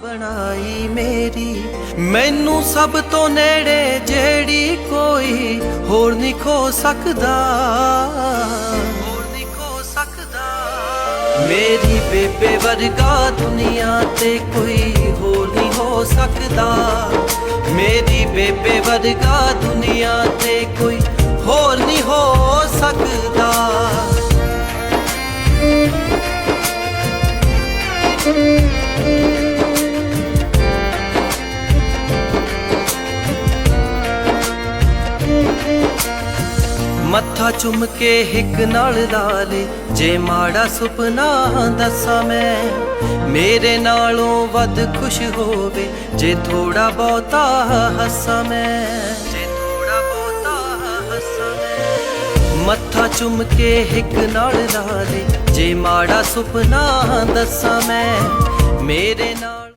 ਬਣਾਈ ਮੇਰੀ ਮੈਨੂੰ ਸਭ ਤੋਂ ਨੇੜੇ ਜਿਹੜੀ ਕੋਈ ਹੋਰ ਨਹੀਂ ਖੋ ਸਕਦਾ, ਹੋਰ ਨਹੀਂ ਖੋ ਸਕਦਾ। ਮੇਰੀ ਬੇਬੇ ਵਰਗਾ ਦੁਨੀਆ ਤੇ ਕੋਈ ਹੋਰ ਨਹੀਂ ਹੋ ਸਕਦਾ, ਮੇਰੀ ਬੇਬੇ ਵਰਗਾ ਦੁਨੀਆ ਤੇ ਕੋਈ ਹੋਰ ਨਹੀਂ ਹੋ ਸਕਦਾ। ਮੱਥਾ ਚੁੰਮ ਕੇ ਹਿੱਕ ਨਾਲ ਲਾ ਲੇ ਜੇ ਮਾੜਾ ਸੁਪਨਾ ਦੱਸਾਂ ਮੈਂ, ਮੇਰੇ ਨਾਲੋਂ ਵੱਧ ਖੁਸ਼ ਹੋਵੇ ਜੇ ਥੋੜਾ ਬਹੁਤਾ ਹੱਸਾਂ ਮੈਂ, ਜੇ ਥੋੜਾ ਬਹੁਤਾ ਹੱਸਾਂ ਮੈਂ। ਮੱਥਾ ਚੁੰਮ ਕੇ ਹਿੱਕ ਨਾਲ ਲਾ ਲੇ ਜੇ ਮਾੜਾ ਸੁਪਨਾ ਦੱਸਾਂ ਮੈਂ, ਮੇਰੇ ਨਾਲ